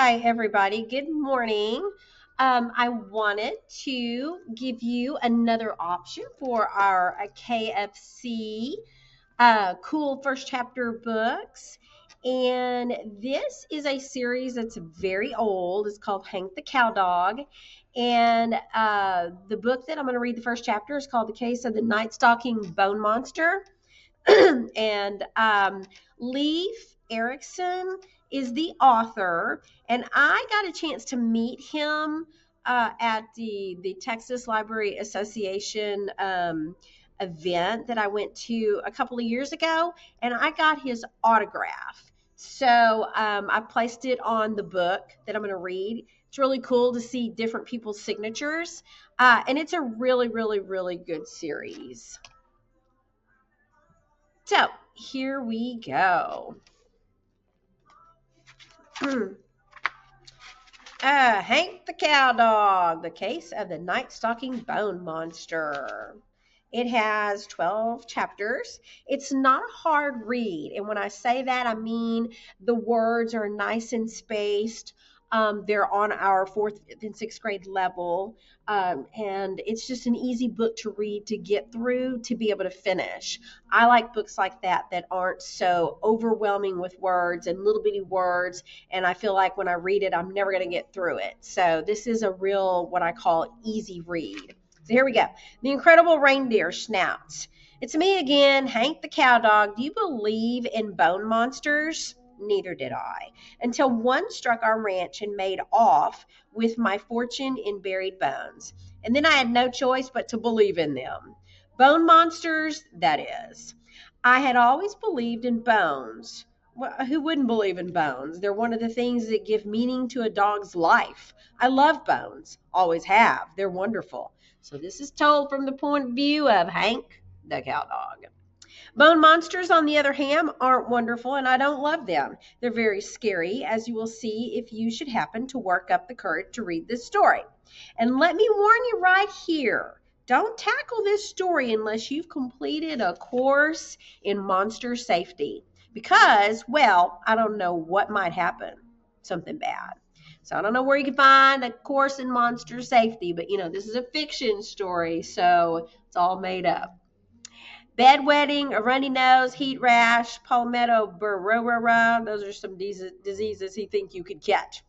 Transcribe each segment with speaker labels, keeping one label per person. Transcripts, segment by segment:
Speaker 1: Hi, everybody. Good morning. I wanted to give you another option for our KFC cool first chapter books. And this is a series that's very old. It's called Hank the Cowdog. And the book that I'm going to read the first chapter is called The Case of the Night Stalking Bone Monster. and Leif Erickson is the author, and I got a chance to meet him at the Texas Library Association event that I went to a couple of years ago, and I got his autograph. So I placed it on the book that I'm going to read. It's really cool to see different people's signatures, and it's a really, really, really good series. So here we go. Hank the Cowdog, the case of the night stalking bone monster. It has 12 chapters. It's not a hard read. And when I say that, I mean the words are nice and spaced. They're on our fourth and sixth grade level. And it's just an easy book to read, to get through, to be able to finish. I like books like that aren't so overwhelming with words and little bitty words. And I feel like when I read it, I'm never going to get through it. So this is a real, what I call easy read. So here we go. The Incredible Reindeer Snouts. It's me again, Hank the Cowdog. Do you believe in bone monsters? Neither did I, until one struck our ranch and made off with my fortune in buried bones. And then I had no choice but to believe in them. Bone monsters, that is. I had always believed in bones. Well, who wouldn't believe in bones? They're one of the things that give meaning to a dog's life. I love bones, always have. They're wonderful. So this is told from the point of view of Hank the Cowdog. Bone monsters, on the other hand, aren't wonderful, and I don't love them. They're very scary, as you will see if you should happen to work up the courage to read this story. And let me warn you right here, don't tackle this story unless you've completed a course in monster safety. Because, well, I don't know what might happen. Something bad. So I don't know where you can find a course in monster safety, but this is a fiction story, so it's all made up. Bedwetting, a runny nose, heat rash, palmetto burr, those are some diseases he thinks you could catch.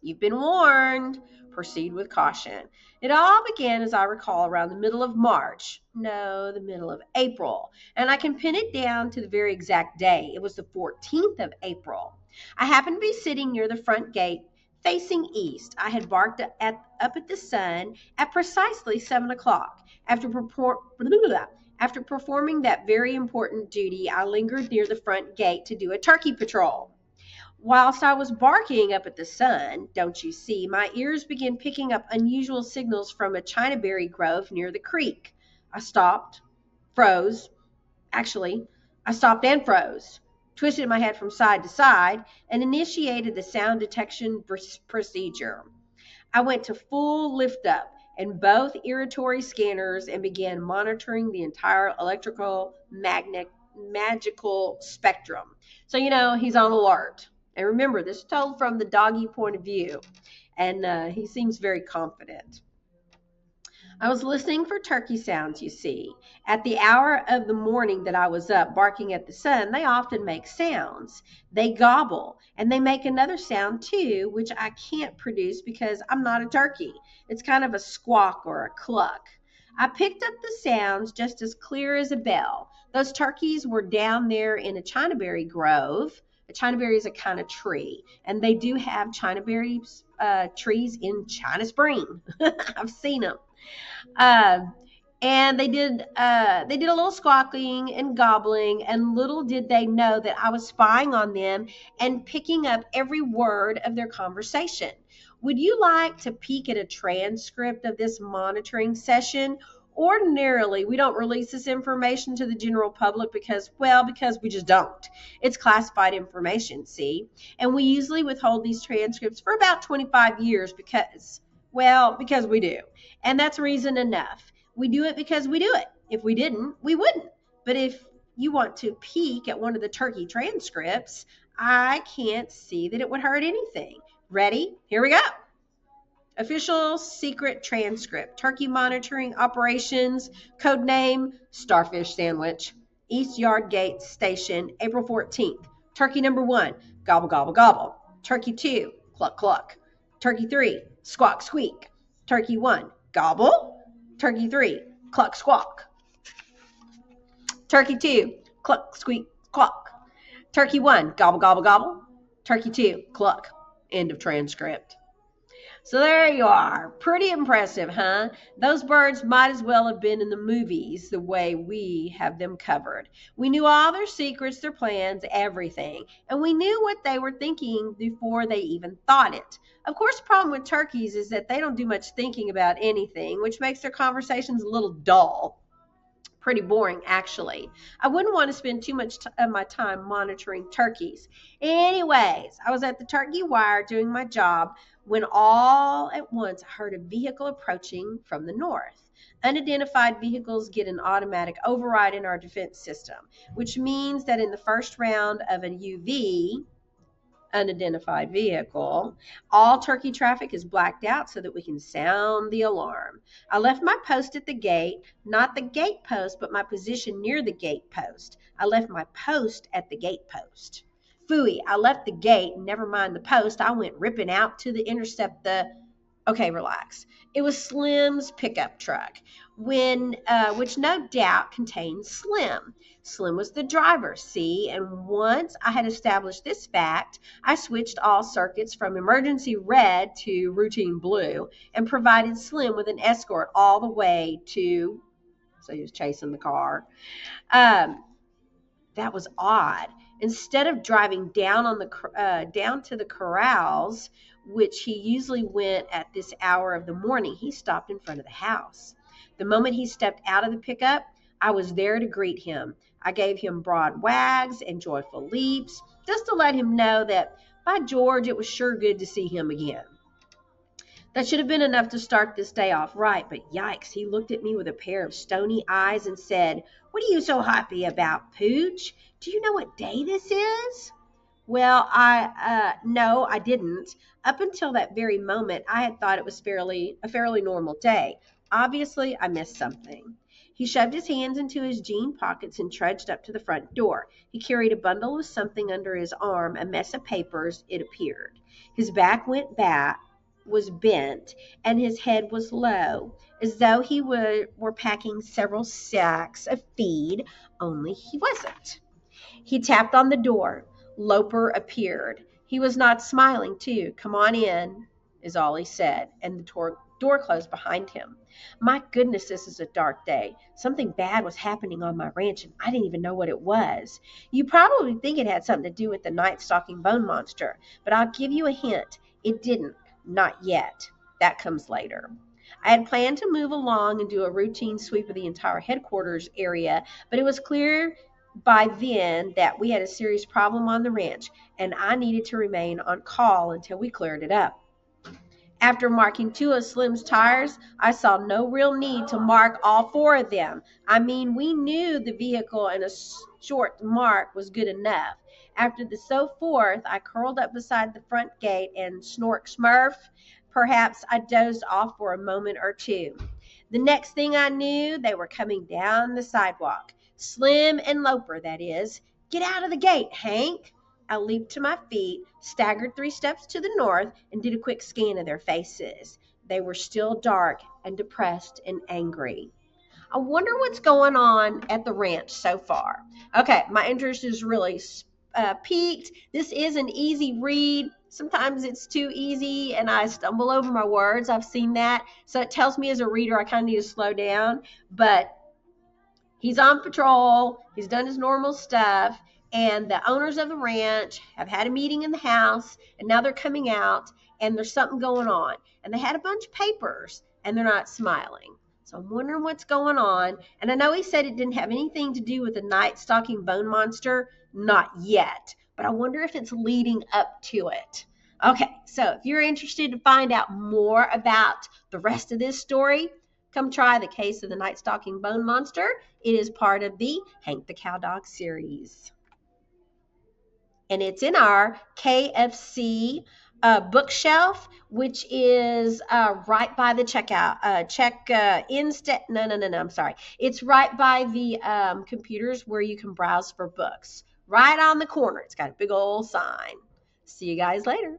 Speaker 1: You've been warned. Proceed with caution. It all began, as I recall, around the middle of March. No, the middle of April. And I can pin it down to the very exact day. It was the 14th of April. I happened to be sitting near the front gate facing east. I had barked up at the sun at precisely 7 o'clock. After performing that very important duty, I lingered near the front gate to do a turkey patrol. Whilst I was barking up at the sun, don't you see, my ears began picking up unusual signals from a chinaberry grove near the creek. I stopped, froze. Actually, I stopped and froze, twisted my head from side to side, and initiated the sound detection procedure. I went to full lift up and both irritory scanners and began monitoring the entire electrical magical spectrum. So, he's on alert. And remember, this is told from the doggy point of view. And he seems very confident. I was listening for turkey sounds, you see. At the hour of the morning that I was up barking at the sun, they often make sounds. They gobble, and they make another sound too, which I can't produce because I'm not a turkey. It's kind of a squawk or a cluck. I picked up the sounds just as clear as a bell. Those turkeys were down there in a chinaberry grove. A chinaberry is a kind of tree, and they do have chinaberry trees in China Spring. I've seen them. And they did a little squawking and gobbling, and little did they know that I was spying on them and picking up every word of their conversation. Would you like to peek at a transcript of this monitoring session? Ordinarily, we don't release this information to the general public because we just don't. It's classified information, see? And we usually withhold these transcripts for about 25 years because we do. And that's reason enough. We do it because we do it. If we didn't, we wouldn't. But if you want to peek at one of the turkey transcripts, I can't see that it would hurt anything. Ready? Here we go. Official secret transcript. Turkey monitoring operations. Code name, Starfish Sandwich. East Yard Gate Station, April 14th. Turkey number 1, gobble, gobble, gobble. Turkey 2, cluck, cluck. Turkey 3, squawk, squeak. Turkey 1, gobble. Turkey 3, cluck, squawk. Turkey 2, cluck, squeak, cluck. Turkey 1, gobble, gobble, gobble. Turkey 2, cluck. End of transcript. So there you are. Pretty impressive, huh? Those birds might as well have been in the movies the way we have them covered. We knew all their secrets, their plans, everything. And we knew what they were thinking before they even thought it. Of course, the problem with turkeys is that they don't do much thinking about anything, which makes their conversations a little dull. Pretty boring, actually. I wouldn't want to spend too much of my time monitoring turkeys. Anyways, I was at the turkey wire doing my job when all at once I heard a vehicle approaching from the north. Unidentified vehicles get an automatic override in our defense system, which means that in the first round of a UV, unidentified vehicle, all turkey traffic is blacked out so that we can sound the alarm. I left my post at the gate, not the gate post, but my position near the gate post. I left my post at the gate post. Phooey, I left the gate, never mind the post. I went ripping out to intercept the okay, relax. It was Slim's pickup truck, which no doubt contained Slim. Slim was the driver, see, and once I had established this fact, I switched all circuits from emergency red to routine blue and provided Slim with an escort all the way to, so he was chasing the car. That was odd. Instead of driving down to the corrals, which he usually went at this hour of the morning, he stopped in front of the house. The moment he stepped out of the pickup, I was there to greet him. I gave him broad wags and joyful leaps, just to let him know that, by George, it was sure good to see him again. That should have been enough to start this day off right, but yikes, he looked at me with a pair of stony eyes and said, "What are you so happy about, Pooch? Do you know what day this is?" Well, no, I didn't. Up until that very moment, I had thought it was a fairly normal day. Obviously, I missed something. He shoved his hands into his jean pockets and trudged up to the front door. He carried a bundle of something under his arm, a mess of papers, it appeared. His back was bent, and his head was low, as though he were packing several sacks of feed, only he wasn't. He tapped on the door. Loper appeared. He was not smiling, too. "Come on in," is all he said, and the door closed behind him. My goodness, this is a dark day. Something bad was happening on my ranch, and I didn't even know what it was. You probably think it had something to do with the night-stalking bone monster, but I'll give you a hint. It didn't. Not yet. That comes later. I had planned to move along and do a routine sweep of the entire headquarters area, but it was clear by then that we had a serious problem on the ranch, and I needed to remain on call until we cleared it up. After marking 2 of Slim's tires, I saw no real need to mark all 4 of them. I mean, we knew the vehicle and a short mark was good enough. After the so forth, I curled up beside the front gate and snork smurf. Perhaps I dozed off for a moment or two. The next thing I knew, they were coming down the sidewalk. Slim and Loper, that is. "Get out of the gate, Hank." I leaped to my feet, staggered 3 steps to the north, and did a quick scan of their faces. They were still dark and depressed and angry. I wonder what's going on at the ranch so far. Okay, my interest is really peaked. This is an easy read. Sometimes it's too easy and I stumble over my words. I've seen that. So it tells me as a reader I kind of need to slow down. But he's on patrol. He's done his normal stuff. And the owners of the ranch have had a meeting in the house. And now they're coming out. And there's something going on. And they had a bunch of papers. And they're not smiling. So I'm wondering what's going on. And I know he said it didn't have anything to do with the night-stalking bone monster. Not yet. But I wonder if it's leading up to it. Okay, so if you're interested to find out more about the rest of this story, come try The Case of the Night-Stalking Bone Monster. It is part of the Hank the Cowdog series. And it's in our KFC bookshelf, which is right by the checkout. No, I'm sorry. It's right by the computers where you can browse for books. Right on the corner. It's got a big old sign. See you guys later.